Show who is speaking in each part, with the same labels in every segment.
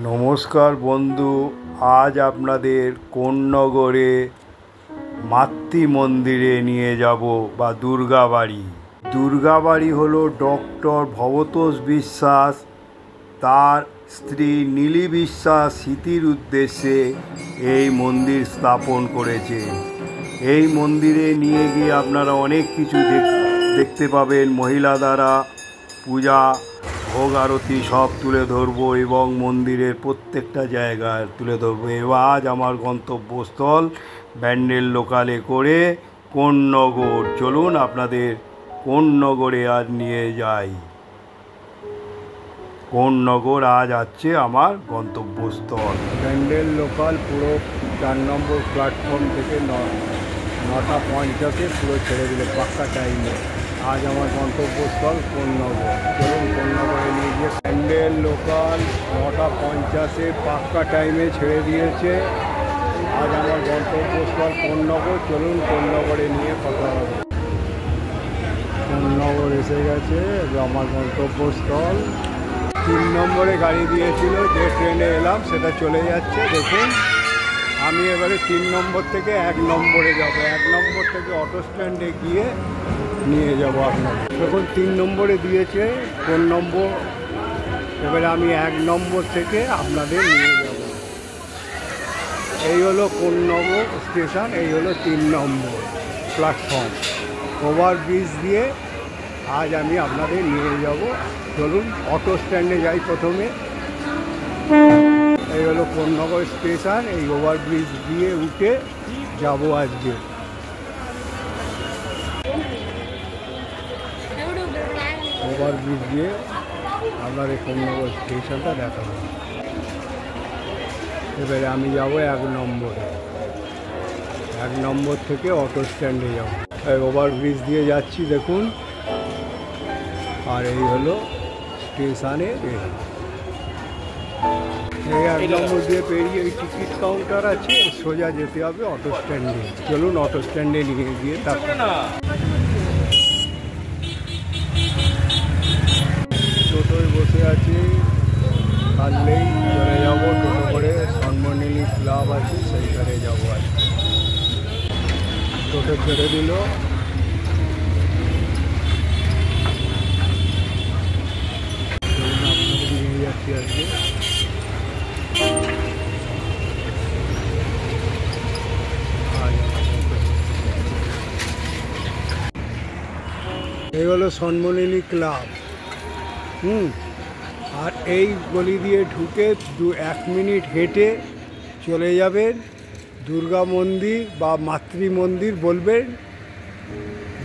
Speaker 1: নমস্কার বন্ধু, আজ আপনাদের কোন্নগরে মাতৃ মন্দিরে নিয়ে যাব বা দুর্গাবাড়ি। দুর্গাবাড়ি হলো ডক্টর ভবতোষ বিশ্বাস তার স্ত্রী নীলি বিশ্বাস স্মৃতির উদ্দেশ্যে এই মন্দির স্থাপন করেছে। এই মন্দিরে নিয়ে গিয়ে আপনারা অনেক কিছু দেখতে পাবেন। মহিলা দ্বারা পূজা, ভোগ আরতি সব তুলে ধরবো এবং মন্দিরের প্রত্যেকটা জায়গায় তুলে ধরবো। এবার আজ আমার গন্তব্যস্থল ব্যান্ডেল লোকালে করে কোন্নগর। চলুন আপনাদের কোন্নগরে আজ নিয়ে যাই। কোন্নগর আজ আছে আমার গন্তব্যস্থল। ব্যান্ডেল লোকাল পুরো 4 নম্বর প্ল্যাটফর্ম থেকে 9:50 পুরো ছেড়ে দিলে পাক্কা টাইমে। আজ আমার গন্তব্যস্থল কোন্নগর। চলুন কোন্নগরে নিয়ে গিয়ে ব্যান্ডেল লোকাল 9:50 পাক্কা টাইমে ছেড়ে দিয়েছে। আজ আমার গন্তব্যস্থল কোন্নগর। চলুন কোন্নগরে নিয়ে কথা হবে। কোন্নগর এসে গেছে আমার গন্তব্যস্থল। 3 নম্বরে গাড়ি দিয়েছিল, যে ট্রেনে এলাম সেটা চলে যাচ্ছে। দেখুন আমি এবারে 3 নম্বর থেকে 1 নম্বরে যাব। 1 নম্বর থেকে অটো স্ট্যান্ডে গিয়ে নিয়ে যাব আপনাদের। দেখুন 3 নম্বরে দিয়েছে কোন নম্বর, এবারে আমি 1 নম্বর থেকে আপনাদের নিয়ে যাব। এই হলো কোন্নগর স্টেশন, এই হলো 3 নম্বর প্ল্যাটফর্ম। ওভারব্রিজ দিয়ে আজ আমি আপনাদের নিয়ে যাব। চলুন অটো স্ট্যান্ডে যাই প্রথমে। এই হলো কোন্নগর স্টেশন, এই ওভারব্রিজ দিয়ে উঠে যাব আজকে। ওভারব্রিজ দিয়ে আপনার এই কোন্নগর স্টেশনটা দেখাবো। এবারে আমি যাব 1 নম্বরে। 1 নম্বর থেকে অটো স্ট্যান্ডে যাব। এই ওভারব্রিজ দিয়ে যাচ্ছি দেখুন। আর এই হলো স্টেশনে। এই 1 নম্বর দিয়ে পেরিয়ে এই টিকিট কাউন্টার আছে, সোজা যেতে হবে অটো স্ট্যান্ডে। চলুন অটো স্ট্যান্ডে নিয়ে গিয়ে তারপর টোটোয় বসে আছি, কাললেই চলে যাব টোটো করে। সন্মনীলি ক্লাব আছে সেইখানে যাবো আর। টোটো ছেড়ে দিল। আপনাদের নিয়ে যাচ্ছি আজকে। এই হলো সন্মনীলি ক্লাব। আর এই গলি দিয়ে ঢুকে 1 মিনিট হেঁটে চলে যাবেন দুর্গা মন্দির বা মাতৃ মন্দির বলবেন,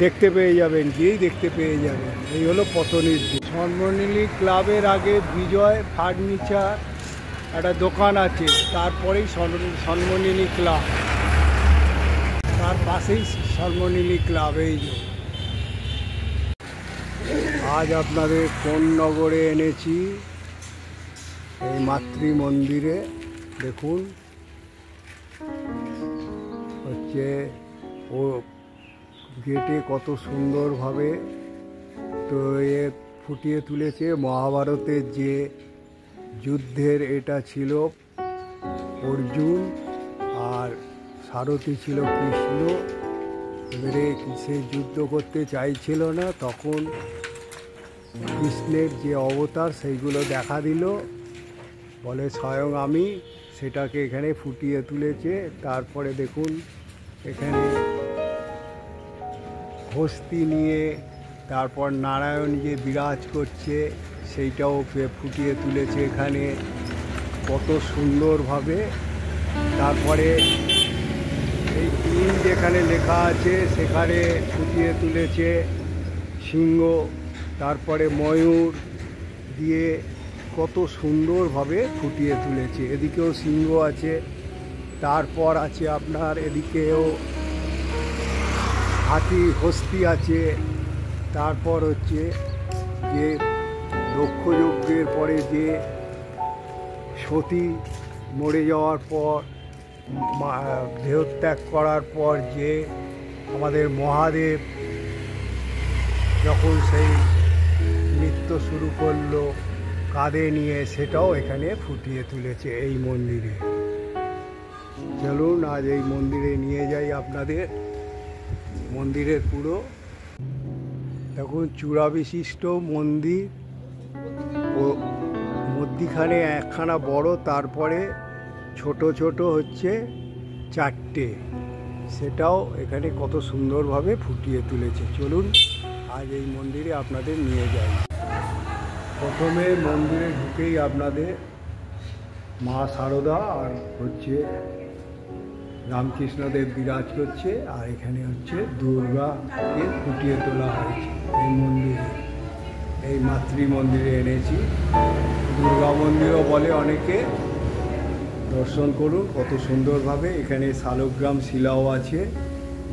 Speaker 1: দেখতে পেয়ে যাবেন, গিয়েই দেখতে পেয়ে যাবেন। এই হলো পতনির। সন্মনীলি ক্লাবের আগে বিজয় ফার্নিচার একটা দোকান আছে, তারপরেই সন্মনীলি ক্লাব, তার পাশেই সন্মনীলি ক্লাব। এই যে আজ আপনাদের কোন্নগরে এনেছি এই মাতৃ মন্দিরে। দেখুন হচ্ছে ও গেটে কত সুন্দরভাবে তো ফুটিয়ে তুলেছে। মহাভারতের যে যুদ্ধের এটা ছিল অর্জুন, আর সারথি ছিল কৃষ্ণ। এবারে সে যুদ্ধ করতে চাইছিল না, তখন কৃষ্ণের যে অবতার সেইগুলো দেখা দিল, বলে স্বয়ং আমি, সেটাকে এখানে ফুটিয়ে তুলেছে। তারপরে দেখুন এখানে হস্তি নিয়ে তারপর নারায়ণ যে বিরাজ করছে সেইটাও ফুটিয়ে তুলেছে এখানে কত সুন্দরভাবে। তারপরে এই দিন যেখানে লেখা আছে সেখানে ফুটিয়ে তুলেছে সিংহ, তারপরে ময়ূর দিয়ে কত সুন্দরভাবে ফুটিয়ে তুলেছে। এদিকেও সিংহ আছে, তারপর আছে আপনার এদিকেও হাতি, হস্তি আছে। তারপর হচ্ছে যে দক্ষযজ্ঞের পরে যে সতী মরে যাওয়ার পর, দেহত্যাগ করার পর যে আমাদের মহাদেব যখন সেই নৃত্য শুরু করলো, কাঁধে নিয়ে সেটাও এখানে ফুটিয়ে তুলেছে এই মন্দিরে। চলুন আজ এই মন্দিরে নিয়ে যাই আপনাদের। মন্দিরের পুরো দেখুন চূড়া বিশিষ্ট মন্দির, ও মধ্যিখানে একখানা বড়, তারপরে ছোট ছোট হচ্ছে চারটে, সেটাও এখানে কত সুন্দরভাবে ফুটিয়ে তুলেছে। চলুন আজ এই মন্দিরে আপনাদের নিয়ে যাই। প্রথমে মন্দিরে ঢুকেই আপনাদের মা শারদা আর হচ্ছে রামকৃষ্ণদেব বিরাজ করছে, আর এখানে হচ্ছে দুর্গাকে ফুটিয়ে তোলা হয়েছে এই মন্দিরে। এই মাতৃ মন্দিরে এনেছি, দুর্গা মন্দিরও বলে অনেকে। দর্শন করুন কত সুন্দরভাবে। এখানে শালগ্রাম শিলাও আছে,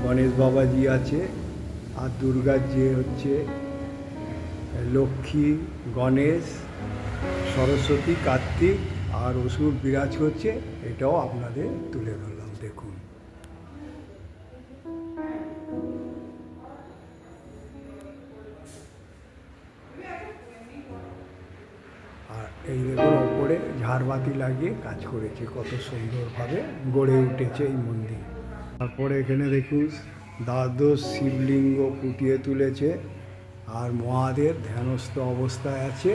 Speaker 1: গণেশ বাবাজি আছে, আর দুর্গার যে হচ্ছে লক্ষ্মী, গণেশ, সরস্বতী, কার্তিক আর অসুর বিরাজ করছে, এটাও আপনাদের তুলে ধরলাম। দেখুন আর এই দেখুন ওপরে ঝাড়বাতি লাগিয়ে কাজ করেছে, কত সুন্দরভাবে গড়ে উঠেছে এই মন্দির। তারপরে এখানে দেখুন দ্বাদশ শিবলিঙ্গ ফুটিয়ে তুলেছে, আর মহাদেব ধ্যানস্থ অবস্থায় আছে,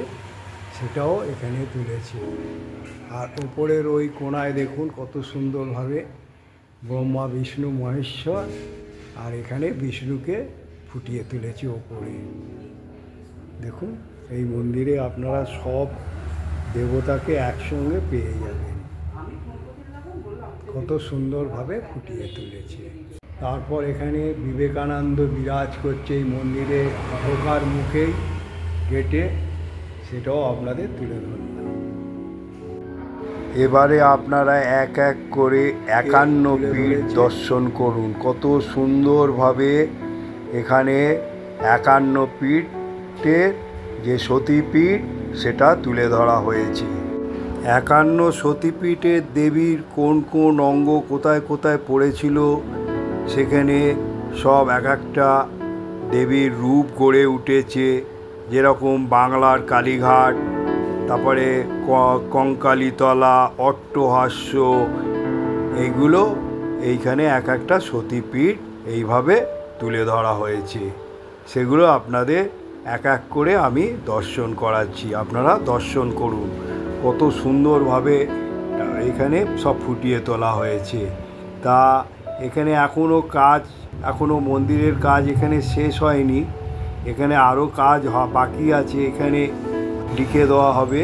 Speaker 1: সেটাও এখানে তুলেছে। আর উপরের ওই কোণায় দেখুন কত সুন্দরভাবে ব্রহ্মা, বিষ্ণু, মহেশ্বর, আর এখানে বিষ্ণুকে ফুটিয়ে তুলেছে ওপরে। দেখুন এই মন্দিরে আপনারা সব দেবতাকে একসঙ্গে পেয়ে যাবেন, কত সুন্দরভাবে ফুটিয়ে তুলেছে। তারপর এখানে বিবেকানন্দ বিরাজ করছে এই মন্দিরে ঢোকার মুখেই, গেটে, সেটাও আপনাদের তুলে ধরলাম। এবারে আপনারা এক এক করে 51 পীঠ দর্শন করুন, কত সুন্দরভাবে এখানে 51 পীঠের যে সতীপীঠ সেটা তুলে ধরা হয়েছে। 51 সতীপীঠের দেবীর কোন কোন অঙ্গ কোথায় কোথায় পড়েছিল, সেখানে সব এক একটা দেবীর রূপ গড়ে উঠেছে। যেরকম বাংলার কালীঘাট, তারপরে কঙ্কালীতলা, অট্টহাস্য, এইগুলো এইখানে এক একটা সতীপীঠ এইভাবে তুলে ধরা হয়েছে। সেগুলো আপনাদের এক এক করে আমি দর্শন করাচ্ছি, আপনারা দর্শন করুন। কত সুন্দরভাবে এখানে সব ফুটিয়ে তোলা হয়েছে। তা এখানে এখনও মন্দিরের কাজ এখানে শেষ হয়নি, এখানে আরও কাজ বাকি আছে। এখানে লিখে দেওয়া হবে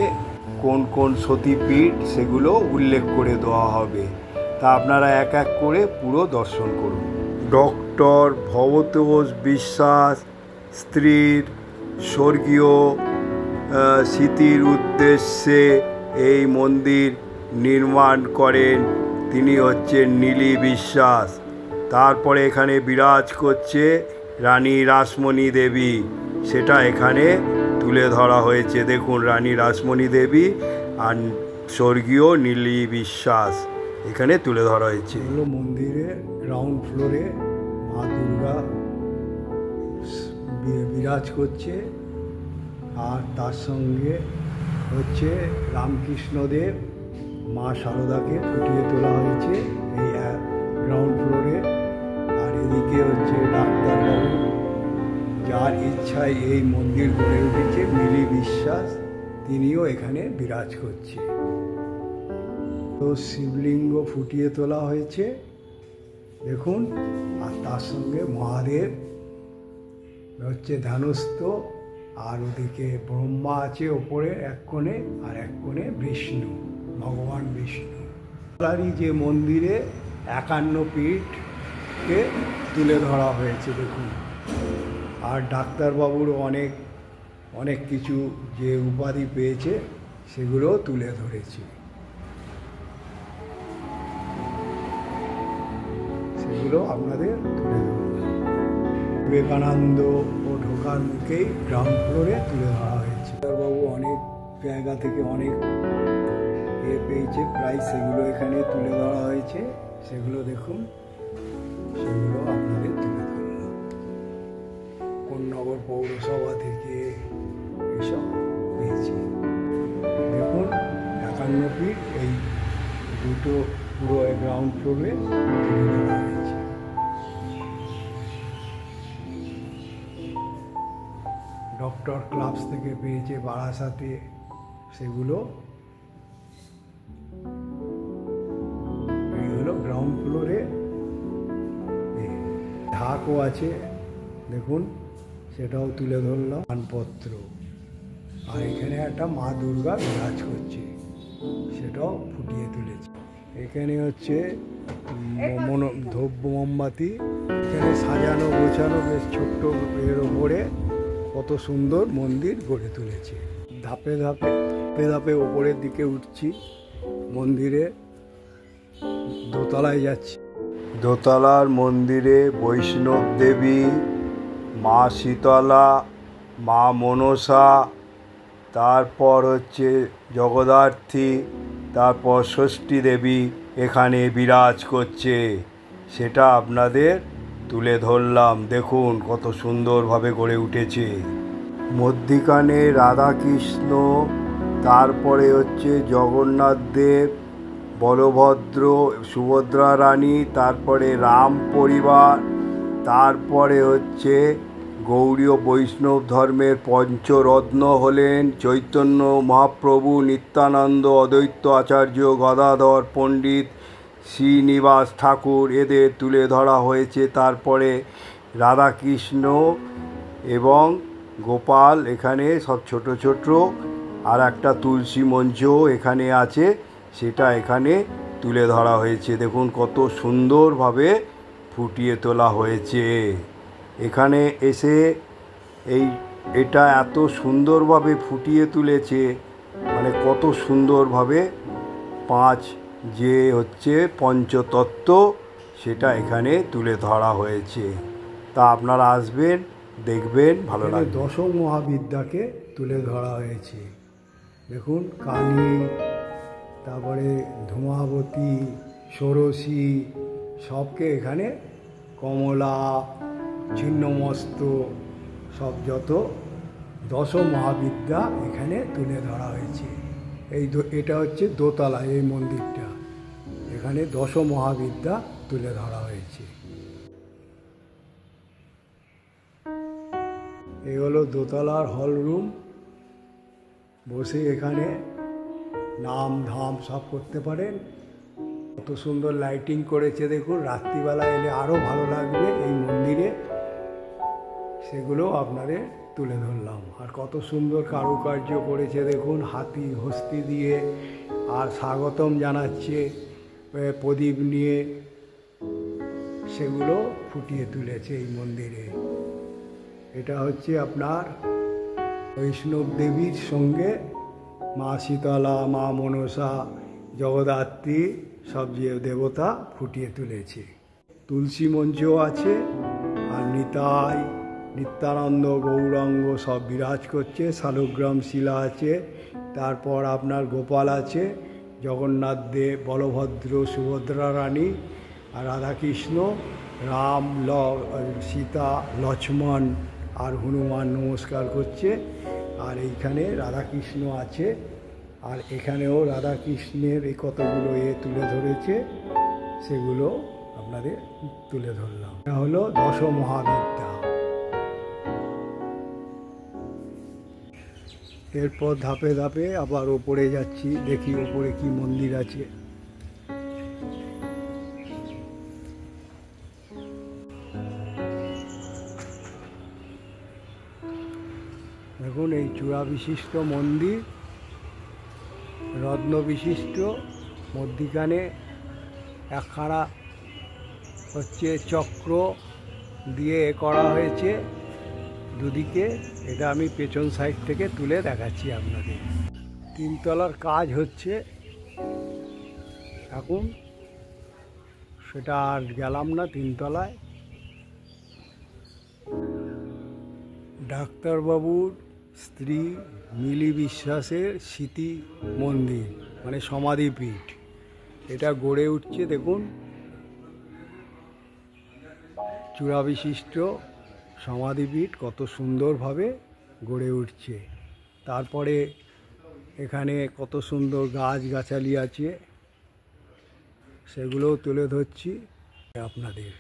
Speaker 1: কোন কোন সতীপীঠ, সেগুলো উল্লেখ করে দেওয়া হবে। তা আপনারা এক এক করে পুরো দর্শন করুন। ডক্টর ভবতোষ বিশ্বাস স্ত্রীর স্বর্গীয় স্মৃতির উদ্দেশ্যে এই মন্দির নির্মাণ করেন, তিনি হচ্ছেন নীলি বিশ্বাস। তারপরে এখানে বিরাজ করছে রানী রাসমণি দেবী, সেটা এখানে তুলে ধরা হয়েছে। দেখুন রানী রাসমণি দেবী আর স্বর্গীয় নীলি বিশ্বাস এখানে তুলে ধরা হয়েছে। এগুলো মন্দিরের গ্রাউন্ড ফ্লোরে মা দুর্গা বিরাজ করছে, আর তার সঙ্গে হচ্ছে রামকৃষ্ণদেব, মা শারদাকে ফুটিয়ে তোলা হয়েছে এই গ্রাউন্ড ফ্লোরে। আর এদিকে হচ্ছে ডাক্তারবাবু, যার ইচ্ছায় এই মন্দির গড়ে উঠেছে, নীলি বিশ্বাস, তিনিও এখানে বিরাজ করছে। তো শিবলিঙ্গ ফুটিয়ে তোলা হয়েছে দেখুন, আর তার সঙ্গে মহাদেব হচ্ছে ধ্যানস্থ, আর ওদিকে ব্রহ্মা আছে ওপরে এক কোণে, আর এক কোণে বিষ্ণু, ভগবান বিষ্ণু। তারই যে মন্দিরে 51 পীঠকে তুলে ধরা হয়েছে দেখুন। আর ডাক্তারবাবুর অনেক কিছু যে উপাধি পেয়েছে সেগুলো তুলে ধরেছে, সেগুলো আপনাদের তুলে ধরলাম। বিবেকানন্দ ও ঢোকার মুখেই গ্রাউন্ড ফ্লোরে তুলে ধরা হয়েছে। ডাক্তারবাবু অনেক জায়গা থেকে অনেক পেয়েছে প্রাইজ, সেগুলো এখানে তুলে ধরা হয়েছে, সেগুলো দেখুন, সেগুলো আপনাদের তুলে ধরলাম। কোন্নগর পৌরসভা থেকে এসব পেয়েছে। স্বর্ণপীঠ এই দুটো পুরো গ্রাউন্ড ফ্লোরে তুলে ধরা হয়েছে। ডক্টর ক্লাবস থেকে পেয়েছে বারাসাতে, সেগুলো এই হলো গ্রাউন্ড ফ্লোরে। ঢাকও আছে দেখুন, সেটাও তুলে ধরলাম, মানপত্র। আর এখানে একটা মা দুর্গা বিরাজ করছে, সেটাও ফুটিয়ে তুলেছে। এখানে হচ্ছে ধূপ মোমবাতি, এখানে সাজানো গোছানো বেশ ছোট্ট এর ওপরে কত সুন্দর মন্দির গড়ে তুলেছে। ধাপে ধাপে ধাপে ধাপে ওপরের দিকে উঠছি, মন্দিরে দোতলায় যাচ্ছি। দোতলার মন্দিরে বৈষ্ণব দেবী, মা শীতলা, মা মনসা, তারপর হচ্ছে জগদ্ধাত্রী, তারপর ষষ্ঠী দেবী এখানে বিরাজ করছে, সেটা আপনাদের তুলে ধরলাম। দেখুন কত সুন্দরভাবে গড়ে উঠেছে। মধ্যিখানে রাধাকৃষ্ণ, তারপরে হচ্ছে জগন্নাথ দেব, বলভদ্র, সুভদ্রা রানী, তারপরে রাম পরিবার, তারপরে হচ্ছে গৌড়ীয় বৈষ্ণব ধর্মের পঞ্চরত্ন হলেন চৈতন্য মহাপ্রভু, নিত্যানন্দ, অদ্বৈত আচার্য, গদাধর পণ্ডিত, শ্রীনিবাস ঠাকুর, এদের তুলে ধরা হয়েছে। তারপরে রাধাকৃষ্ণ এবং গোপাল এখানে সব ছোট ছোট, আর একটা তুলসী মঞ্চ এখানে আছে, সেটা এখানে তুলে ধরা হয়েছে। দেখুন কত সুন্দরভাবে ফুটিয়ে তোলা হয়েছে। এখানে এসে এটা এত সুন্দরভাবে ফুটিয়ে তুলেছে, মানে কত সুন্দরভাবে পাঁচ যে হচ্ছে পঞ্চতত্ত্ব সেটা এখানে তুলে ধরা হয়েছে। তা আপনারা আসবেন, দেখবেন, ভালো লাগবে। দশ মহাবিদ্যাকে তুলে ধরা হয়েছে। দেখুন কালী, তারপরে ধূমাবতী, ষোড়শী, সবকে এখানে, কমলা, ছিন্নমস্ত, সব যত দশ মহাবিদ্যা এখানে তুলে ধরা হয়েছে। এটা হচ্ছে দোতলা এই মন্দিরটা, এখানে দশ মহাবিদ্যা তুলে ধরা হয়েছে। এই হলো দোতলার হল রুম, বসে এখানে নাম ধাম সব করতে পারেন। কত সুন্দর লাইটিং করেছে দেখুন, রাত্রিবেলা এলে আরও ভালো লাগবে এই মন্দিরে, সেগুলো আপনাদের তুলে ধরলাম। আর কত সুন্দর কারুকার্য করেছে দেখুন, হাতি হস্তি দিয়ে, আর স্বাগতম জানাচ্ছে প্রদীপ নিয়ে, সেগুলো ফুটিয়ে তুলেছে এই মন্দিরে। এটা হচ্ছে আপনার বৈষ্ণব দেবীর সঙ্গে মা শীতলা, মা মনসা, জগদ্ধাত্রী সব যে দেবতা ফুটিয়ে তুলেছে। তুলসী মঞ্চও আছে, আর নিতাই, নিত্যানন্দ, গৌরাঙ্গ সব বিরাজ করছে। শালগ্রাম শিলা আছে, তারপর আপনার গোপাল আছে, জগন্নাথ দেব, বলভদ্র, সুভদ্রা রানী, আর রাধাকৃষ্ণ, রাম, সীতা, লক্ষ্মণ আর হনুমান নমস্কার করছে। আর এইখানে রাধাকৃষ্ণ আছে, আর এখানেও রাধাকৃষ্ণের এই কতগুলো তুলে ধরেছে, সেগুলো আপনাদের তুলে ধরলাম। এটা হলো দশ মহাবিদ্যা। এরপর ধাপে ধাপে আবার ওপরে যাচ্ছি, দেখি ওপরে কি মন্দির আছে। দেখুন এই চূড়া বিশিষ্ট মন্দির, রত্ন বিশিষ্ট, মধ্যিখানে একখানা হচ্ছে চক্র দিয়ে করা হয়েছে দুদিকে। এটা আমি পেছন সাইড থেকে তুলে দেখাচ্ছি আপনাদের। তিনতলার কাজ হচ্ছে এখন, সেটা আর গেলাম না তিনতলায়। ডাক্তারবাবুর স্ত্রী মিলি বিশ্বাসের স্মৃতি মন্দির, মানে সমাধিপীঠ, এটা গড়ে উঠছে। দেখুন চূড়া বিশিষ্ট সমাধিপীঠ কত সুন্দরভাবে গড়ে উঠছে। তারপরে এখানে কত সুন্দর গাছগাছালি আছে, সেগুলোও তুলে ধরছি আপনাদের।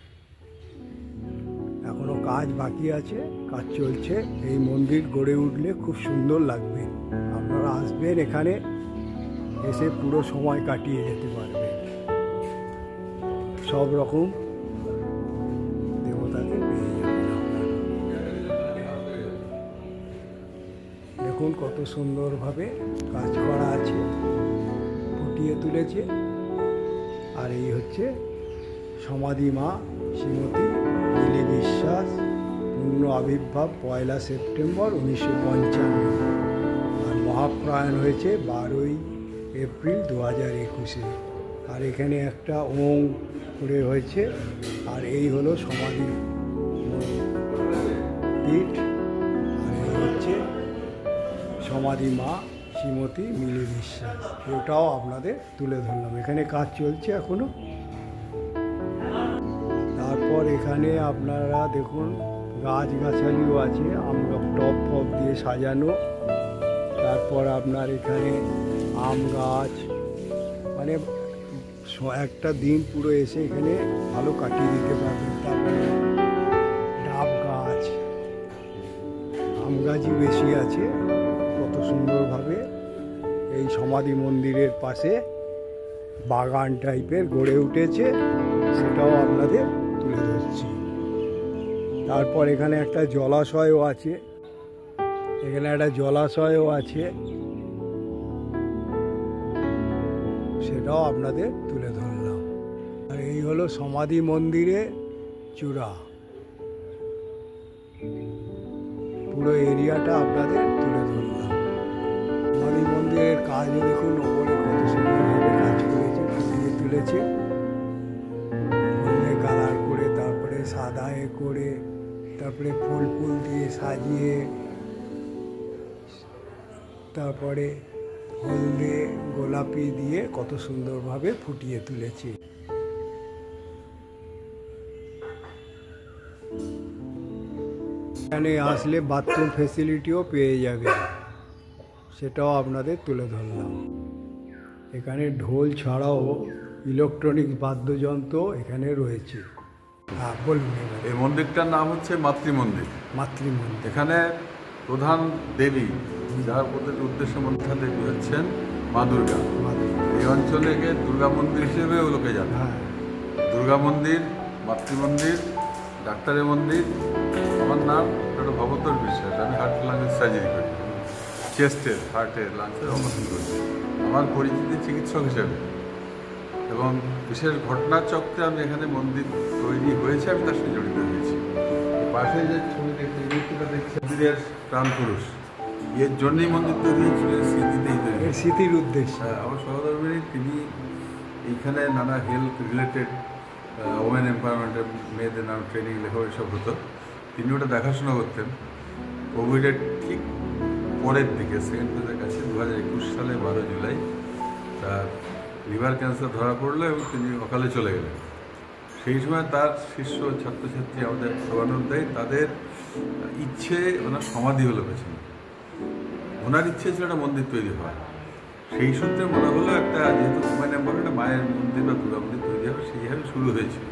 Speaker 1: এখনো কাজ বাকি আছে, কাজ চলছে। এই মন্দির গড়ে উঠলে খুব সুন্দর লাগবে। আপনারা আসবেন, এখানে এসে পুরো সময় কাটিয়ে যেতে পারবেন। সব রকম দেবতাকে পেয়ে যাবেন আপনারা। দেখুন কত সুন্দরভাবে কাজ করা আছে, ফুটিয়ে তুলেছে। আর এই হচ্ছে সমাধি মা শ্রীমতী মিলি বিশ্বাস, পূর্ণ আবির্ভাব 1 সেপ্টেম্বর 1955, আর মহাপ্রয়াণ হয়েছে 12 এপ্রিল 2021। আর এখানে একটা ওং করে হয়েছে। আর এই হলো সমাধি পীঠ। আর এই হচ্ছে সমাধি মা শ্রীমতী মিলি বিশ্বাস, ওটাও আপনাদের তুলে ধরলাম। এখানে কাজ চলছে এখনো। তারপর এখানে আপনারা দেখুন গাছগাছালিও আছে, আমরা টপ ফপ দিয়ে সাজানো। তারপর আপনার এখানে আম গাছ, মানে একটা দিন পুরো এসে এখানে ভালো কাটিয়ে দিতে পারবেন। তারপরে ডাব গাছ, আম গাছই বেশি আছে। কত সুন্দরভাবে এই সমাধি মন্দিরের পাশে বাগান টাইপের গড়ে উঠেছে, সেটাও আপনাদের তুলে ধরছি। তারপর এখানে একটা জলাশয়ও আছে, সেটাও আপনাদের তুলে ধরলাম। আর এই হলো সমাধি মন্দিরে চূড়া, পুরো এরিয়াটা আপনাদের তুলে ধরলাম। সমাধি মন্দিরের কাজও দেখুন, ওপরে কত সুন্দরভাবে কাজ করেছে, ফুটিয়ে তুলেছে হলদে কালার করে, তারপরে সাদা করে, তারপরে ফুল দিয়ে সাজিয়ে, তারপরে হলদে গোলাপি দিয়ে কত সুন্দরভাবে ফুটিয়ে তুলেছে। এখানে আসলে বাথরুম ফেসিলিটিও পেয়ে যাবে, সেটাও আপনাদের তুলে ধরলাম। এখানে ঢোল ছাড়াও ইলেকট্রনিক্স বাদ্যযন্ত্র এখানে রয়েছে। হ্যাঁ বলুন।
Speaker 2: এই মন্দিরটার নাম হচ্ছে মাতৃমন্দির। এখানে প্রধান দেবী, যার উদ্দেশ্য মন্ত্রা দেবী হচ্ছেন মা দুর্গা। এই অঞ্চলে দুর্গা মন্দির হিসেবেও লোকে জানে। দুর্গা মন্দির, মাতৃমন্দির, ডাক্তারের মন্দির। আমার নাম ডক্টর ভবতোষ বিশ্বাস। আমি হার্ট লাংসের সার্জারি করি, চেস্টের, হার্টের, লাংসের অপারেশন করি আমার পরিচিতি চিকিৎসক হিসেবে। এবং বিশেষ ঘটনার চক্রে আমি এখানে মন্দির তৈরি হয়েছে, আমি তার সাথে জড়িত হয়েছি। পাশে যে ছবি দেখছি, মন্দিরের প্রাণ পুরুষ, এর জন্যই মন্দির তৈরি হয়েছিল, স্মৃতিতেই তৈরি,
Speaker 1: স্মৃতির উদ্দেশ্যে।
Speaker 2: আমার সহধর্মিনী তিনি এইখানে নানা হেলথ রিলেটেড, ওমেন এম্পাওয়ারমেন্টের মেয়েদের নাম ট্রেনিং লেখা এসব হতো। তিনি ওটা দেখাশোনা করতেন। কোভিডের ঠিক পরের দিকে, সেকেন্ড ফেজের কাছে 2021 সালে 12 জুলাই তার লিভার ক্যান্সার ধরা পড়লো এবং তিনি অকালে চলে গেলেন। সেই সময় তার শিষ্য ছাত্রছাত্রী আমাদের প্রবানোদ্দায়ী, তাদের ইচ্ছে ওনার সমাধি হলো পেছনে। ওনার ইচ্ছে ছিল একটা মন্দির তৈরি হয়। সেই সূত্রে মনে হলো একটা, যেহেতু ওমেন এম্পাওয়ারমেন্টে মায়ের মন্দির বা দুর্গা মন্দির তৈরি হবে, সেইভাবে শুরু হয়েছিল।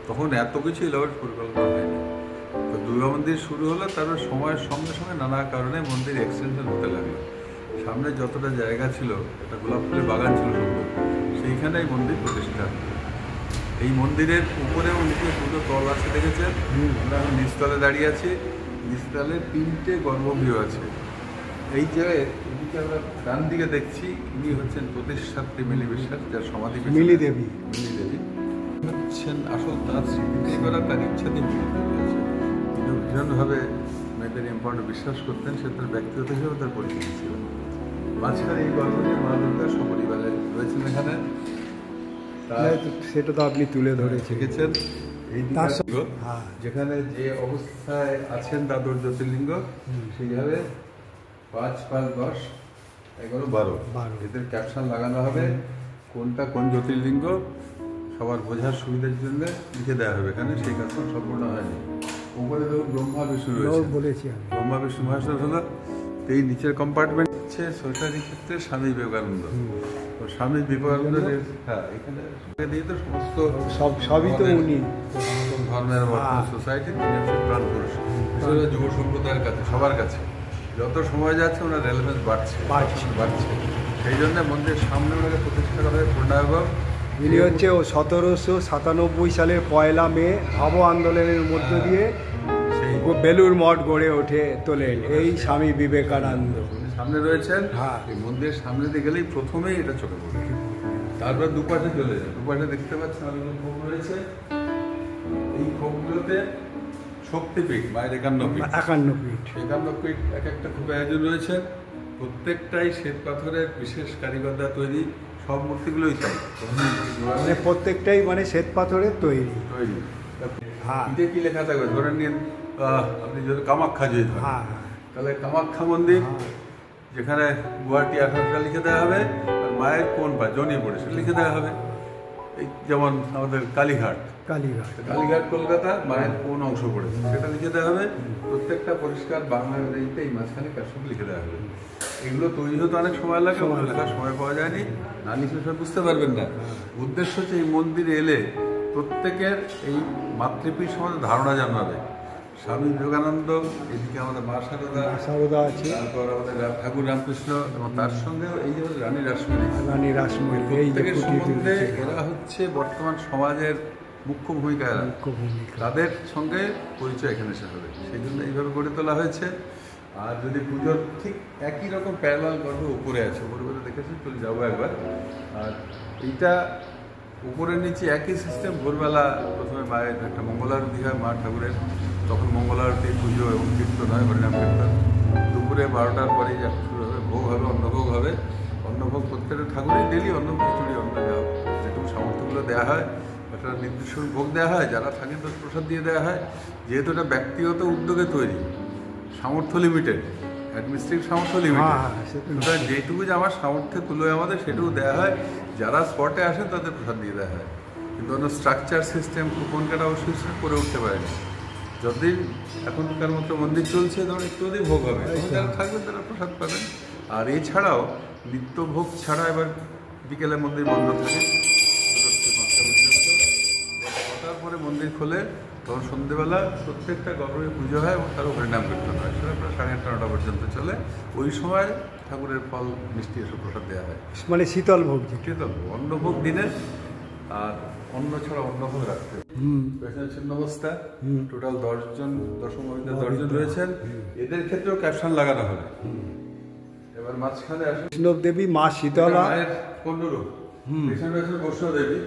Speaker 2: তখন এত কিছু এলাকার পরিকল্পনা হয়নি। তো দুর্গা মন্দির শুরু হলো, তারপর সময়ের সঙ্গে সঙ্গে নানা কারণে মন্দির এক্সটেনশন হতে লাগলো। সামনে যতটা জায়গা ছিল, একটা গোলাপ ফুলের বাগান ছিল সুন্দর, সেইখানে এই মন্দির প্রতিষ্ঠা। এই মন্দিরের উপরেও নিচে দুটো তল আছে, দেখেছেন? আমরা এখন নিচতলে দাঁড়িয়ে আছি। নিচতলে 3টে গর্ভগৃহ আছে। এই যে এদিকে আমরা ডান দিকে দেখছি, ইনি হচ্ছেন প্রতিষ্ঠাত্রী মিলি বিশ্বাস, যার সমাধি
Speaker 1: মিলি দেবী
Speaker 2: হচ্ছেন আসল তার স্মৃতি করা, তার ইচ্ছা দিয়ে মিলি দেবী আছে। তিনি ভীষণভাবে মেয়েদের এম্পাওয়ারমেন্টে বিশ্বাস করতেন, সে তার ব্যক্তিগত হিসেবে তার পরিচিতি ছিল। মাঝখানে এই গর্ভগৃহে মা দুর্গা সপরিবারে রয়েছেন এখানে।
Speaker 1: সেটা তো আপনি তুলে ধরে শিখেছেন।
Speaker 2: এই যেখানে যে অবস্থায় আছেন দ্বাদশ জ্যোতির্লিঙ্গ, সেইভাবে 5, 5, 10, 11, 12 এদের ক্যাপশন লাগানো হবে। কোনটা কোন জ্যোতির্লিঙ্গ সবার বোঝার সুবিধার জন্য লিখে দেওয়া হবে এখানে। সেই কাজটা সম্পূর্ণ হয়নি। উপরে ধরুন ব্রহ্মা বিষ্ণু রয়েছে,
Speaker 1: বলেছি
Speaker 2: ব্রহ্মা বিষ্ণু মহাশয় হলো এই নিচের কম্পার্টমেন্ট। হচ্ছে সোয়েটারি ক্ষেত্রে স্বামী বিবেকানন্দ। তো স্বামী বিবেকানন্দের হ্যাঁ এখানে দিয়ে তো সমস্ত
Speaker 1: সবই তো উনি
Speaker 2: ধর্মের বর্তমান সোসাইটি, তিনি হচ্ছে প্রাণ পুরুষ। আসলে যুব সম্প্রদায়ের কাছে সবার কাছে যত সময় যাচ্ছে ওনার রেলেভেন্স বাড়ছে। সেই জন্য মন্দিরের সামনে ওনাকে প্রতিষ্ঠা করা হয় পূর্ণায়ভাব।
Speaker 1: ইনি হচ্ছে 1797 সালের 1 মে ভাব আন্দোলনের মধ্য দিয়ে সেই বেলুড় মঠ গড়ে তোলেন এই স্বামী বিবেকানন্দ।
Speaker 2: সামনে রয়েছেন,
Speaker 1: হ্যাঁ
Speaker 2: এই মন্দিরের সামনে দিয়ে গেলেই প্রথমেই এটা চোখে পড়বে। তারপর দুপাশে চলে যায়, দুপাশে দেখতে পাচ্ছেন অনেকগুলো খোপ রয়েছে। এই খোপগুলোতে শক্তিপীঠ মায়ের 51 পীঠ এক একটা খোপে আয়োজন রয়েছে। প্রত্যেকটাই শ্বেত পাথরের বিশেষ কারিগররা তৈরি, সব মূর্তিগুলোই চাই
Speaker 1: মানে প্রত্যেকটাই মানে শ্বেত পাথরের তৈরি। হ্যাঁ
Speaker 2: এটা কি লেখা থাকবে ধরে নিন আপনি যদি কামাখ্যা যদি ধরেন তাহলে কামাখ্যা মন্দির যেখানে গুয়াহাটি 18টা লিখে দেওয়া হবে, আর মায়ের কোন বা জনি পড়ে সেটা লিখে দেওয়া হবে। এই যেমন আমাদের কালীঘাট কলকাতা মায়ের কোন অংশ পড়েছে সেটা লিখে দেওয়া হবে। প্রত্যেকটা পরিষ্কার বাংলা ইংরেজিতে এই মাঝখানে ক্যাপশন লিখে দেওয়া হবে। এগুলো তৈরি হতে অনেক সময় লাগে, লেখার সময় পাওয়া যায়নি, না লিখলে সব বুঝতে পারবেন না। উদ্দেশ্য হচ্ছে এই মন্দিরে এলে প্রত্যেকের এই মাতৃপীঠ সম্বন্ধে ধারণা জানাবে। স্বামী বিবেকানন্দ, এদিকে আমাদের মা সারদা আছে, তারপর আমাদের ঠাকুর রামকৃষ্ণ, এবং তার সঙ্গে এই যে রানী রাসমণি প্রত্যেকের সম্বন্ধে এরা হচ্ছে বর্তমান সমাজের মুখ্য ভূমিকায়, তাদের সঙ্গে পরিচয় এখানে এসে হবে। সেই জন্য এইভাবে গড়ে তোলা হয়েছে। আর যদি পুজোর ঠিক একই রকম প্যারালাল গর্ভ উপরে আছে, উপরে দেখেছেন, চলে যাবো একবার। আর এইটা উপরের নিচে একই সিস্টেম। ভোরবেলা প্রথমে মায়ের একটা মঙ্গলারতি হয় মা ঠাকুরের, তখন মঙ্গলারতি পুজো এবং কীর্তন হয়, হরিনাম কীর্তন। দুপুরে 12টার পরেই শুরু হবে, ভোগ হবে, অন্নভোগ হবে। অন্নভোগ প্রত্যেকটা ঠাকুরের ডেলি অন্ন, খিচুড়ি, অন্ন দেওয়া, যেটুকু সামর্থ্যগুলো দেওয়া হয় একটা নির্দিষ্ট ভোগ দেওয়া হয়, যারা থাকেন তো প্রসাদ দিয়ে দেওয়া হয়। যেহেতু এটা ব্যক্তিগত উদ্যোগে তৈরি, সামর্থ্য লিমিটেড, অ্যাডমিনিস্ট্রেটিভ সামর্থ্য লিমিটেড, সুতরাং যেটুকু যে আমার সামর্থ্যের তুলোয় আমাদের সেটুকু দেওয়া হয়। যারা স্পটে আসেন তাদের প্রসাদ দিয়ে দেওয়া হয়, কিন্তু অন্য স্ট্রাকচার সিস্টেম কুপন কাটা অবশ্যই করে উঠতে পারেনি। যতদিন এখনকার মতো মন্দির চলছে তখন একটু অধিক ভোগ হবে, যারা থাকবেন তারা প্রসাদ পাবেন। আর এছাড়াও নিত্য ভোগ ছাড়া এবার বিকেলে মন্দির বন্ধ থাকে, 5টার পরে মন্দির খোলে, তখন সন্ধ্যেবেলা প্রত্যেকটা গর্ভে পুজো হয় এবং তারও হরিনাম কীর্তন হয়। সেটা প্রায় 8:30 9টা পর্যন্ত চলে। ওই সময় ঠাকুরের ফল মিষ্টি এসব প্রসাদ দেওয়া হয়,
Speaker 1: মানে শীতল ভোগ।
Speaker 2: অন্নভোগ দিনে, আর অন্ন ছাড়া অন্নভোগ রাখতে ছিন্নবস্থা। টোটাল 10 জন দশম 10 জন রয়েছেন, এদের ক্ষেত্রেও ক্যাপশন লাগানো হবে। এবার মাঝখানে আসেন
Speaker 1: বৈষ্ণব দেবী মা শীতলা,
Speaker 2: মায়ের কোন্ডরূপ, পেছনে রয়েছেন বৈষ্ণব দেবী,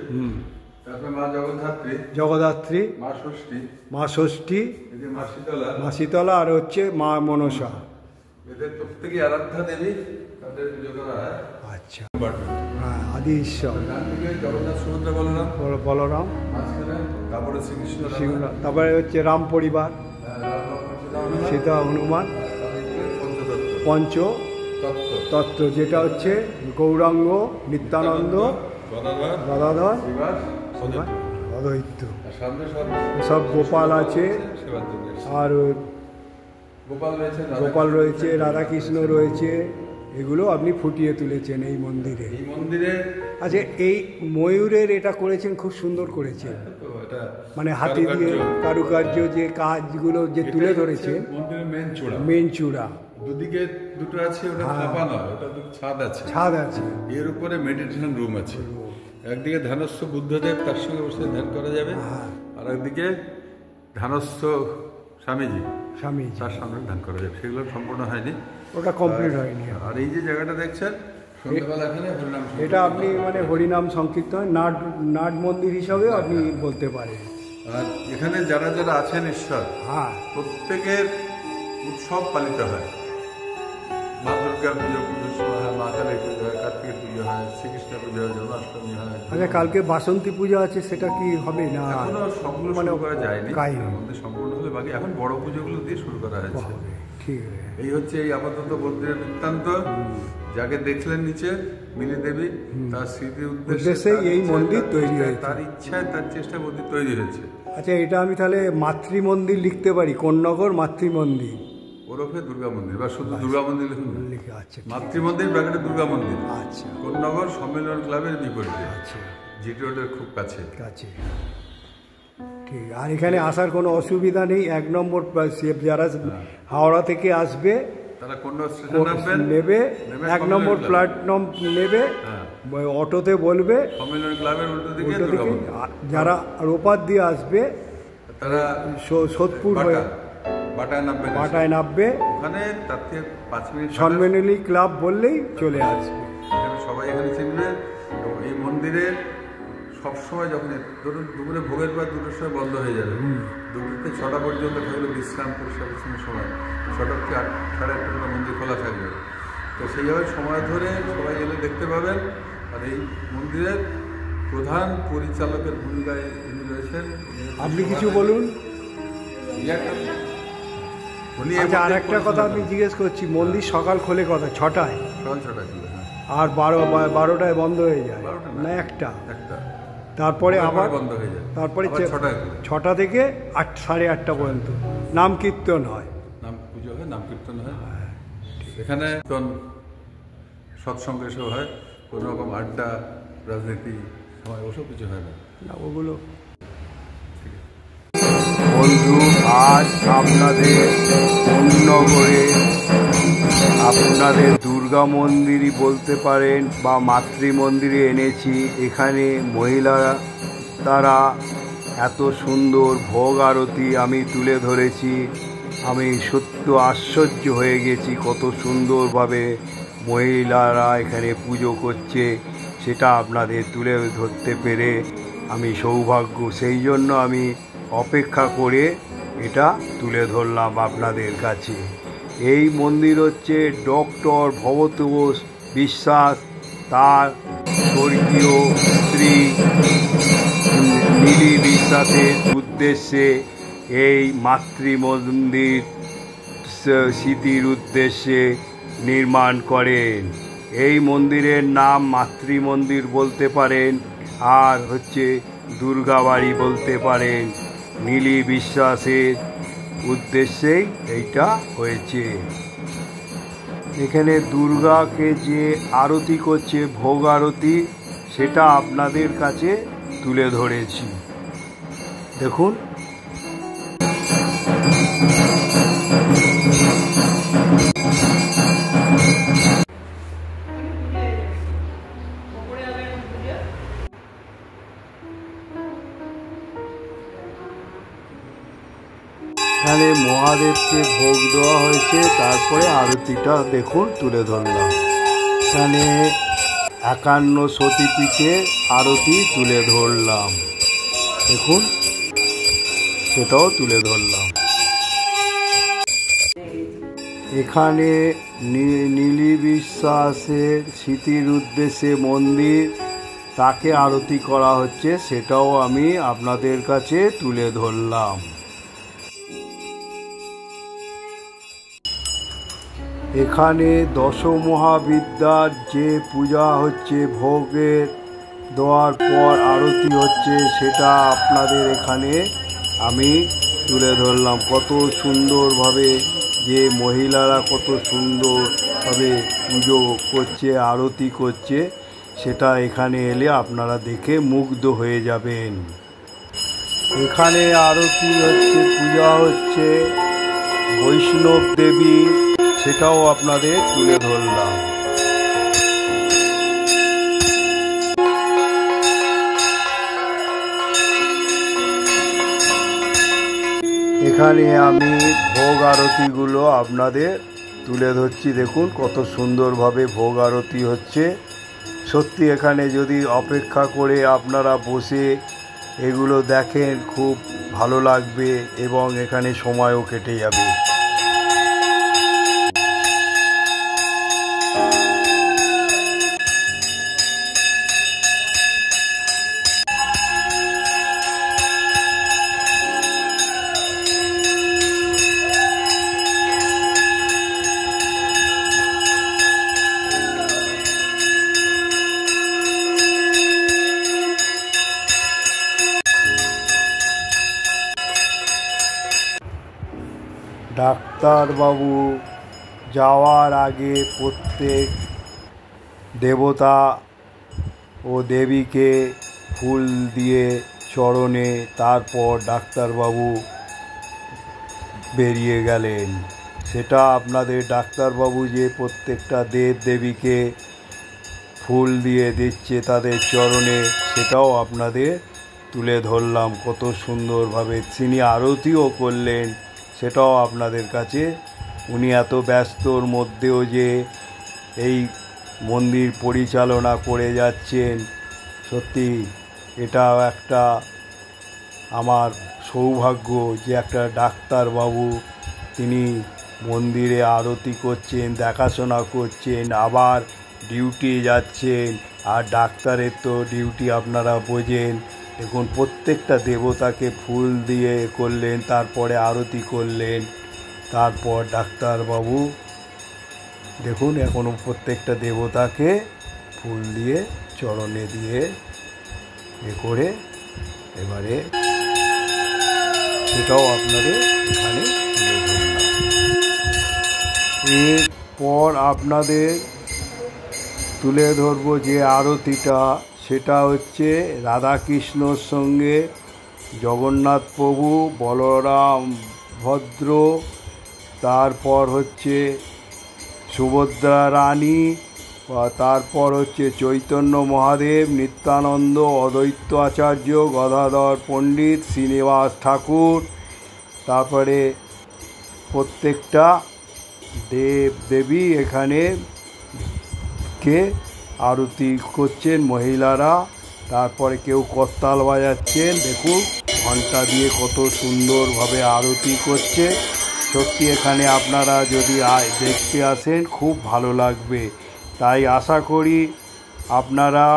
Speaker 2: তারপরে মা জগদ্ধাত্রী, মা ষষ্ঠী, মা শীতলা, আর হচ্ছে মা মনসা। এদের প্রত্যেকে আরাধ্যা দেবী, তাদের পুজো করা হয়।
Speaker 1: আচ্ছা, হ্যাঁ, আদি ঈশ্বর।
Speaker 2: জগন্নাথ, সুভদ্রা,
Speaker 1: বলরাম,
Speaker 2: মাঝখানে তারপরে শ্রীকৃষ্ণ,
Speaker 1: তারপরে হচ্ছে রাম পরিবার, সীতা, হনুমান, পঞ্চ তত্ত্ব, যেটা হচ্ছে গৌরাঙ্গ, নিত্যানন্দ, গদাধর, অদ্বৈত, সব গোপাল আছে, আর গোপাল রয়েছে, রাধাকৃষ্ণ রয়েছে। এগুলো আপনি ফুটিয়ে তুলেছেন এই মন্দিরে। আচ্ছা, এই ময়ূরের এটা করেছেন, খুব সুন্দর করেছেন, মানে হাতে দিয়ে কারুকার্য যে কাজগুলো যে তুলে ধরেছেন। মেন চূড়া
Speaker 2: দুদিকে দুটো আছে, ওটা চাপা নয়, ওটা ছাদ আছে। এর উপরে মেডিটেশন রুম আছে। একদিকে ধ্যানস্থ বুদ্ধদেব, তার সঙ্গে বসে ধ্যান করা যাবে, আর একদিকে ধ্যানস্থ স্বামীজি, তার সামনে ধ্যান করা যাবে। সেগুলো সম্পূর্ণ হয়নি,
Speaker 1: ওটা কমপ্লিট হয়নি।
Speaker 2: আর এই যে জায়গাটা দেখছেন,
Speaker 1: এটা আপনি মানে হরিনাম সংকীর্তন নাট মন্দির হিসাবেও আপনি বলতে পারেন।
Speaker 2: আর এখানে যারা যারা আছেন ঈশ্বর, প্রত্যেকের উৎসব পালিত হয়। মা দুর্গার পুজোর সময় হয়, মা কালী পুজো হয়, কার্তিকের পুজো হয়, শ্রীকৃষ্ণের পুজো হয়, জন্মাষ্টমী হয়।
Speaker 1: আচ্ছা, কালকে বাসন্তী পুজো আছে, সেটা কি হবে না?
Speaker 2: এখনো সবগুলো শুরু করা যায়নি, মন্দির সম্পূর্ণ হলে বাকি এখন বড় পুজোগুলো দিয়ে শুরু করা হয়েছে।
Speaker 1: ঠিক আছে,
Speaker 2: এই হচ্ছে এই আপাতত মন্দিরের বৃত্তান্ত। যাকে দেখলেন নিচে মিলি দেবী, তার স্মৃতির উদ্দেশ্যে এই মন্দির তৈরি হয়েছে, তার ইচ্ছায়, তার চেষ্টা মন্দির তৈরি হয়েছে।
Speaker 1: আচ্ছা, এটা আমি তাহলে মাতৃ মন্দির লিখতে পারি, কোন্নগর মাতৃ মন্দির।
Speaker 2: ওরফে দুর্গা মন্দির, বা শুধু দুর্গা মন্দির লিখুন না।
Speaker 1: লিখে আচ্ছা
Speaker 2: মাতৃ মন্দির ব্র্যাকেটে দুর্গা মন্দির,
Speaker 1: আচ্ছা
Speaker 2: কোন্নগর সম্মেলন ক্লাবের বিপরীতে,
Speaker 1: আচ্ছা
Speaker 2: জিটি রোডের খুব কাছে।
Speaker 1: কাছে। ঠিক, আর এখানে আসার কোনো অসুবিধা নেই। 1 নম্বর যারা হাওড়া থেকে আসবে
Speaker 2: তারা কোন্নগর স্টেশন নামবেন,
Speaker 1: নেবে 1 নম্বর প্ল্যাটফর্ম নেবে, অটোতে বলবে
Speaker 2: সম্মেলন ক্লাবের উল্টো দিকে
Speaker 1: উল্টো
Speaker 2: দুর্গা
Speaker 1: দিকে।
Speaker 2: মন্দির।
Speaker 1: যারা রোপার দিয়ে আসবে
Speaker 2: তারা
Speaker 1: সোদপুর হয়ে
Speaker 2: বাটায় নামবে,
Speaker 1: বাটায় নামবে,
Speaker 2: ওখানে তার থেকে 5 মিনিট
Speaker 1: সম্মেলনী ক্লাব বললেই চলে আসবে।
Speaker 2: এখানে সবাই এখানে চিনবে। এবং এই মন্দিরে সবসময় যখন ধরুন দুপুরে ভোগের পর 2টোর সময় বন্ধ হয়ে যাবে, 2 থেকে 6টা পর্যন্ত থাকলে বিশ্রাম পরিষ্কার পরিচ্ছন্ন সময়, 6টা থেকে 8, 8:30 মন্দির খোলা থাকবে। তো সেইভাবে সময় ধরে সবাই এলে দেখতে পাবেন। আর এই মন্দিরের প্রধান পরিচালকের ভূমিকায় তিনি রয়েছেন।
Speaker 1: আপনি কিছু বলুন। আচ্ছা, আর একটা কথা আমি জিজ্ঞেস করছি, মন্দির সকাল খোলে কথা 6টায়,
Speaker 2: সকাল 6টায় খুলে,
Speaker 1: আর 12টায় বন্ধ হয়ে যায়
Speaker 2: 12টা
Speaker 1: না, একটা,
Speaker 2: একটা,
Speaker 1: তারপরে আবার
Speaker 2: বন্ধ হয়ে যায়,
Speaker 1: তারপরে
Speaker 2: আবার 6টায় খুলে।
Speaker 1: 6টা থেকে 8, 8:30 পর্যন্ত নাম কীর্তন হয়,
Speaker 2: নাম পুজো হয়, নাম কীর্তন হয়। এখানে কীর্তন, সৎসঙ্গ এসব হয়, কোনো রকম আড্ডা রাজনীতি সময় ওসব কিছু হয় না।
Speaker 1: ওগুলো। বন্ধু, আজ আপনাদের কোন্নগরে আপনাদের দুর্গা মন্দিরই বলতে পারেন বা মাতৃ মন্দিরে এনেছি। এখানে মহিলারা তারা এত সুন্দর ভোগ আরতি আমি তুলে ধরেছি। আমি সত্য আশ্চর্য হয়ে গেছি কত সুন্দরভাবে মহিলারা এখানে পুজো করছে, সেটা আপনাদের তুলে ধরতে পেরে আমি সৌভাগ্য। সেই জন্য আমি অপেক্ষা করে এটা তুলে ধরলাম আপনাদের কাছে। এই মন্দির হচ্ছে ডক্টর ভবতোষ বিশ্বাস তার স্বর্গীয় স্ত্রী নীলি বিশ্বাসের উদ্দেশ্যে এই মাতৃ মন্দির স্মৃতির উদ্দেশ্যে নির্মাণ করেন। এই মন্দিরের নাম মাতৃ মন্দির বলতে পারেন, আর হচ্ছে দুর্গাবাড়ি বলতে পারেন। নীলি বিশ্বাসের উদ্দেশ্যেই এইটা হয়েছে। এখানে দুর্গাকে যে আরতি করছে, ভোগ আরতি, সেটা আপনাদের কাছে তুলে ধরেছি। দেখুন, এখানে মহাদেবকে ভোগ দেওয়া হয়েছে, তারপরে আরতিটা দেখুন তুলে ধরলাম। এখানে 51 সতীপীঠে আরতি তুলে ধরলাম, দেখুন সেটাও তুলে ধরলাম। এখানে নীলি বিশ্বাসের স্মৃতির উদ্দেশ্যে মন্দির, তাকে আরতি করা হচ্ছে, সেটাও আমি আপনাদের কাছে তুলে ধরলাম। এখানে দশমহাবিদ্যার যে পূজা হচ্ছে, ভোগের দেওয়ার পর আরতি হচ্ছে, সেটা আপনাদের এখানে আমি তুলে ধরলাম। কত সুন্দরভাবে যে মহিলারা কত সুন্দরভাবে পুজো করছে, আরতি করছে, সেটা এখানে এলে আপনারা দেখে মুগ্ধ হয়ে যাবেন। এখানে আরতি হচ্ছে, পূজা হচ্ছে বৈষ্ণব দেবী, সেটাও আপনাদের তুলে ধরলাম। এখানে আমি ভোগ আরতিগুলো আপনাদের তুলে ধরছি। দেখুন কত সুন্দরভাবে ভোগ আরতি হচ্ছে। সত্যি এখানে যদি অপেক্ষা করে আপনারা বসে এগুলো দেখেন, খুব ভালো লাগবে এবং এখানে সময়ও কেটে যাবে। ডাক্তারবাবু যাওয়ার আগে প্রত্যেক দেবতা ও দেবীকে ফুল দিয়ে চরণে, তারপর ডাক্তারবাবু বেরিয়ে গেলেন। সেটা আপনাদের ডাক্তারবাবু যে প্রত্যেকটা দেব দেবীকে ফুল দিয়ে দিচ্ছে তাদের চরণে, সেটাও আপনাদের তুলে ধরলাম কত সুন্দরভাবে। তিনি আরতিও করলেন, সেটাও আপনাদের কাছে। উনি এত ব্যস্তর মধ্যেও যে এই মন্দির পরিচালনা করে যাচ্ছেন, সত্যি এটাও একটা আমার সৌভাগ্য যে একটা ডাক্তারবাবু তিনি মন্দিরে আরতি করছেন, দেখাশোনা করছেন, আবার ডিউটি যাচ্ছেন। আর ডাক্তারের তো ডিউটি আপনারা বোঝেন। দেখুন প্রত্যেকটা দেবতাকে ফুল দিয়ে করলেন, তারপরে আরতি করলেন, তারপর ডাক্তারবাবু দেখুন এখনও প্রত্যেকটা দেবতাকে ফুল দিয়ে চরণে দিয়ে করে এবারে সেটাও আপনাদের এখানে তুলে ধরলাম। এরপর আপনাদের তুলে ধরবো যে আরতিটা, সেটা হচ্ছে রাধাকৃষ্ণর সঙ্গে জগন্নাথ প্রভু, বলরাম ভদ্র, তারপর হচ্ছে সুভদ্রা রানী, তারপর হচ্ছে চৈতন্য মহাদেব, নিত্যানন্দ, অদ্বৈত আচার্য, গদাধর পণ্ডিত, শ্রীনিবাস ঠাকুর, তারপরে প্রত্যেকটা দেব দেবী এখানে কে আরতি করছেন মহিলারা। তারপরে কেউ করতাল বাজাচ্ছেন, দেখুন ঘণ্টা দিয়ে কত সুন্দরভাবে আরতি করছে। সত্যি এখানে আপনারা যদি দেখতে আসেন খুব ভালো লাগবে। তাই আশা করি আপনারা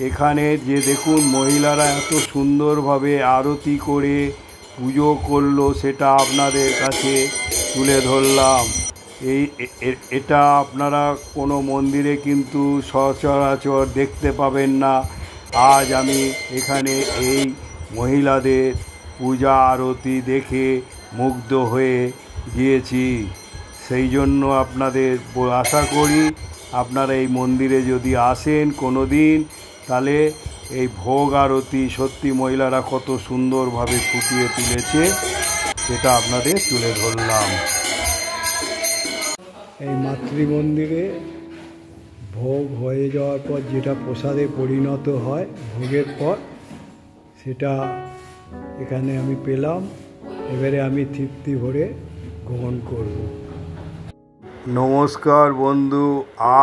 Speaker 1: এখানে যে দেখুন মহিলারা এত সুন্দরভাবে আরতি করে পুজো করলো, সেটা আপনাদের কাছে তুলে ধরলাম। এটা আপনারা কোনো মন্দিরে কিন্তু সচরাচর দেখতে পাবেন না। আজ আমি এখানে এই মহিলাদের পূজা আরতি দেখে মুগ্ধ হয়ে গিয়েছি। সেই জন্য আপনাদের আশা করি আপনারা এই মন্দিরে যদি আসেন কোনো দিন, তাহলে এই ভোগ আরতি সত্যি মহিলারা কত সুন্দরভাবে ফুটিয়ে তুলেছে, সেটা আপনাদের তুলে ধরলাম। এই মাতৃমন্দিরে ভোগ হয়ে যাওয়ার পর যেটা প্রসাদে পরিণত হয় ভোগের পর, সেটা এখানে আমি পেলাম। এবারে আমি তৃপ্তি ভরে গ্রহণ করব। নমস্কার বন্ধু,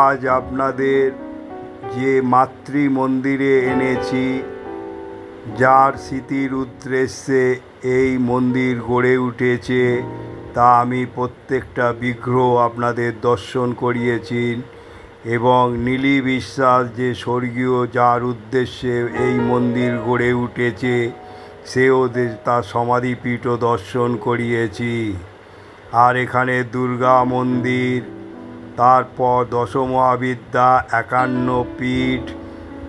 Speaker 1: আজ আপনাদের যে মাতৃমন্দিরে এনেছি, যার স্মৃতির উদ্দেশ্যে এই মন্দির গড়ে উঠেছে, তা আমি প্রত্যেকটা বিগ্রহ আপনাদের দর্শন করিয়েছি। এবং নীলি বিশ্বাস যে স্বর্গীয়, যার উদ্দেশ্যে এই মন্দির গড়ে উঠেছে, সেও তার সমাধিপীঠও দর্শন করিয়েছি। আর এখানে দুর্গা মন্দির, তারপর দশমহাবিদ্যা 51 পীঠ,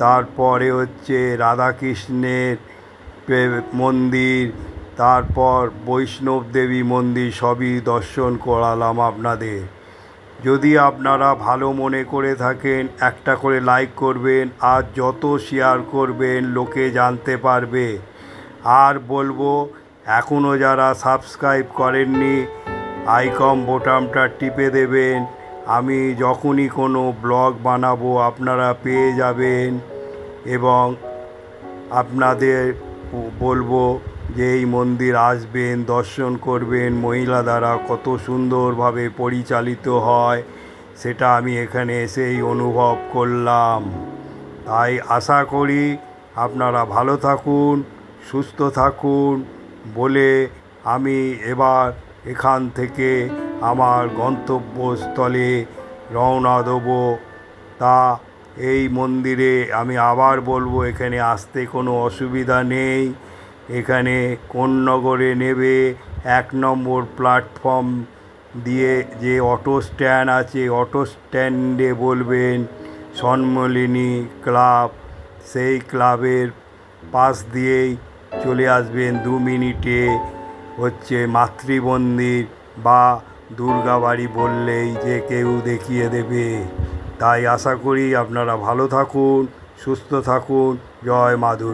Speaker 1: তারপরে হচ্ছে রাধাকৃষ্ণের মন্দির, তারপর বৈষ্ণব দেবী মন্দির, সবই দর্শন করালাম আপনাদের। যদি আপনারা ভালো মনে করে থাকেন একটা করে লাইক করবেন, আর যত শেয়ার করবেন লোকে জানতে পারবে। আর বলবো এখনও যারা সাবস্ক্রাইব করেননি আইকন বোতামটা টিপে দেবেন। আমি যখনই কোনো ব্লগ বানাবো আপনারা পেয়ে যাবেন। এবং আপনাদের বলবো যে এই মন্দির আসবেন, দর্শন করবেন। মহিলা দ্বারা কত সুন্দরভাবে পরিচালিত হয়, সেটা আমি এখানে এসেই অনুভব করলাম। তাই আশা করি আপনারা ভালো থাকুন, সুস্থ থাকুন বলে আমি এবার এখান থেকে আমার গন্তব্যস্থলে রওনা দেবো। তা এই মন্দিরে আমি আবার বলবো এখানে আসতে কোনো অসুবিধা নেই। এখানে কোন্নগরে নেবে 1 নম্বর প্ল্যাটফর্ম দিয়ে যে অটো স্ট্যান্ড আছে, অটো স্ট্যান্ডে বলবেন সম্মিলনী ক্লাব, সেই ক্লাবের পাশ দিয়েই চলে আসবেন। 2 মিনিটে হচ্ছে মাতৃমন্দির বা দুর্গাবাড়ি বললেই যে কেউ দেখিয়ে দেবে। তাই আশা করি আপনারা ভালো থাকুন, সুস্থ থাকুন। জয় মা দুর্গা।